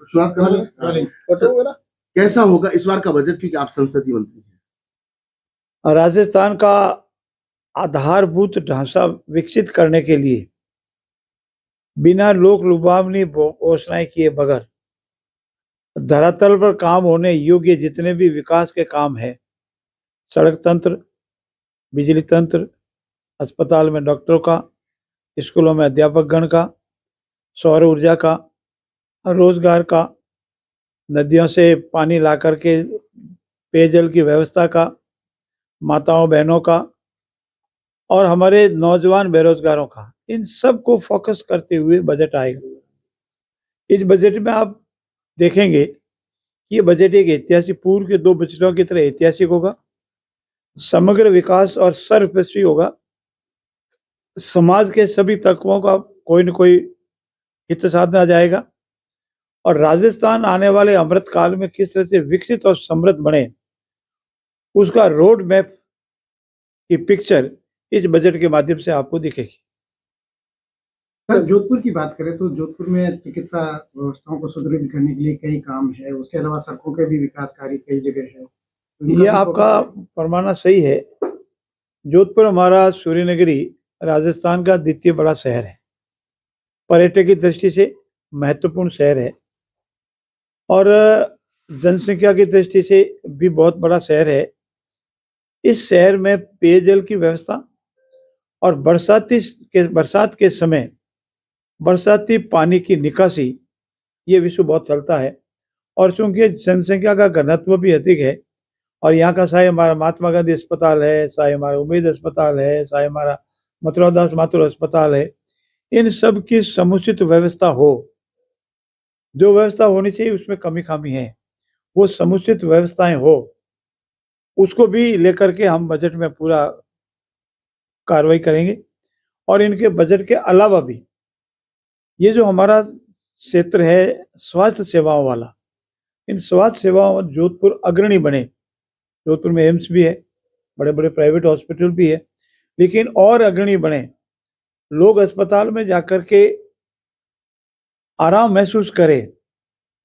शुरुआत करेंगे। कैसा होगा इस बार का बजट, क्योंकि आप संसदीय मंत्री हैं? राजस्थान का आधारभूत ढांचा विकसित करने के लिए बिना लोक लुभावनी घोषणाएं किए बगैर धरातल पर काम होने योग्य जितने भी विकास के काम है, सड़क तंत्र, बिजली तंत्र, अस्पताल में डॉक्टरों का, स्कूलों में अध्यापक गण का, सौर ऊर्जा का, रोजगार का, नदियों से पानी ला करके पेयजल की व्यवस्था का, माताओं बहनों का और हमारे नौजवान बेरोजगारों का, इन सब को फोकस करते हुए बजट आएगा। इस बजट में आप देखेंगे कि ये बजट एक ऐतिहासिक, पूर्व के 2 बजटों की तरह ऐतिहासिक होगा, समग्र विकास और सर्वस्वी होगा। समाज के सभी तत्वों का कोई न कोई हित साधना जाएगा और राजस्थान आने वाले अमृत काल में किस तरह से विकसित और समृद्ध बने, उसका रोड मैप की पिक्चर इस बजट के माध्यम से आपको दिखेगी। सर, जोधपुर की बात करें तो जोधपुर में चिकित्सा व्यवस्थाओं को सुदृढ़ करने के लिए कई काम है, उसके अलावा सड़कों के भी विकास कार्य कई जगह है। ये आपका फरमाना सही है। जोधपुर हमारा सूर्यनगरी राजस्थान का द्वितीय बड़ा शहर है, पर्यटक की दृष्टि से महत्वपूर्ण शहर है और जनसंख्या की दृष्टि से भी बहुत बड़ा शहर है। इस शहर में पेयजल की व्यवस्था और बरसात के समय बरसाती पानी की निकासी, ये विषय बहुत चलता है और चूंकि जनसंख्या का घनत्व भी अधिक है और यहाँ का चाहे हमारा महात्मा गांधी अस्पताल है, चाहे हमारा उम्मीद अस्पताल है, चाहे हमारा मथुरा दास माथुर अस्पताल है, इन सब की समुचित व्यवस्था हो, जो व्यवस्था होनी चाहिए उसमें कमी खामी है, वो समुचित व्यवस्थाएं हो, उसको भी लेकर के हम बजट में पूरा कार्रवाई करेंगे। और इनके बजट के अलावा भी ये जो हमारा क्षेत्र है स्वास्थ्य सेवाओं वाला, इन स्वास्थ्य सेवाओं में जोधपुर अग्रणी बने। जोधपुर में एम्स भी है, बड़े बड़े प्राइवेट हॉस्पिटल भी है, लेकिन और अग्रणी बने, लोग अस्पताल में जाकर के आराम महसूस करें,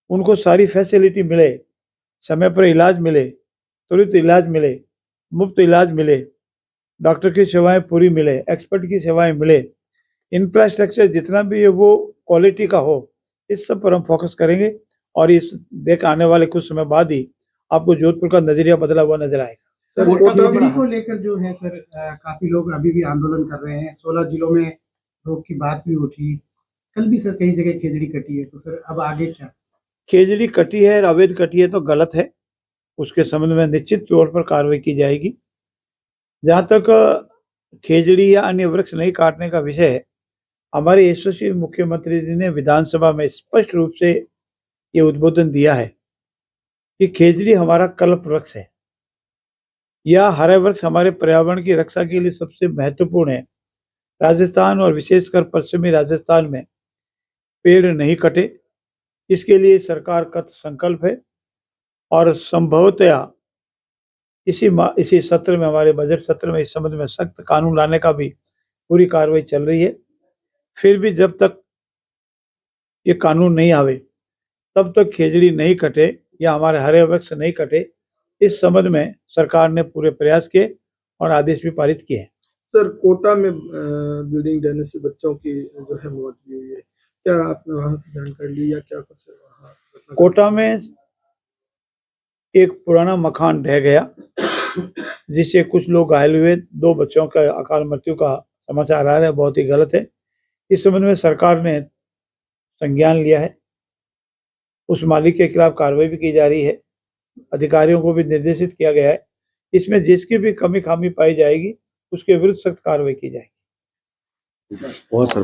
उनको सारी फैसिलिटी मिले, समय पर इलाज मिले, त्वरित इलाज मिले, मुफ्त इलाज मिले, डॉक्टर की सेवाएं पूरी मिले, एक्सपर्ट की सेवाएं मिले, इंफ्रास्ट्रक्चर जितना भी है वो क्वालिटी का हो, इस सब पर हम फोकस करेंगे और इस देख आने वाले कुछ समय बाद ही आपको जोधपुर का नजरिया बदला हुआ नजर आएगा। सर, खिचड़ी को लेकर जो है सर, काफी लोग अभी भी आंदोलन कर रहे हैं। 16 जिलों में रोक की बात भी उठी, कल भी सर कई जगह खिचड़ी कटी है, तो सर अब आगे क्या? खिचड़ी कटी है, अवैध कटी है तो गलत है, उसके संबंध में निश्चित तौर पर कार्रवाई की जाएगी। जहाँ तक खिचड़ी या अन्य वृक्ष नहीं काटने का विषय है, हमारे यशस्वी मुख्यमंत्री जी ने विधानसभा में स्पष्ट रूप से ये उद्बोधन दिया है कि खिचड़ी हमारा कल्प वृक्ष है या हरे वृक्ष हमारे पर्यावरण की रक्षा के लिए सबसे महत्वपूर्ण है। राजस्थान और विशेषकर पश्चिमी राजस्थान में पेड़ नहीं कटे, इसके लिए सरकार का संकल्प है और संभवतया इसी सत्र में, हमारे बजट सत्र में इस संबंध में सख्त कानून लाने का भी पूरी कार्रवाई चल रही है। फिर भी जब तक ये कानून नहीं आवे तब तक खिचड़ी नहीं कटे या हमारे हरे वृक्ष नहीं कटे, इस संबंध में सरकार ने पूरे प्रयास किए और आदेश भी पारित किए हैं। सर, कोटा में बिल्डिंग ढहने से बच्चों की जो है मौत हुई है, क्या आपने वहां से जानकारी ली या क्या कुछ? कोटा में एक पुराना मकान ढह गया जिससे कुछ लोग घायल हुए, 2 बच्चों का अकाल मृत्यु का समाचार आ रहा है, बहुत ही गलत है। इस संबंध में सरकार ने संज्ञान लिया है, उस मालिक के खिलाफ कार्रवाई भी की जा रही है, अधिकारियों को भी निर्देशित किया गया है। इसमें जिसकी भी कमी खामी पाई जाएगी उसके विरुद्ध सख्त कार्रवाई की जाएगी। बहुत सर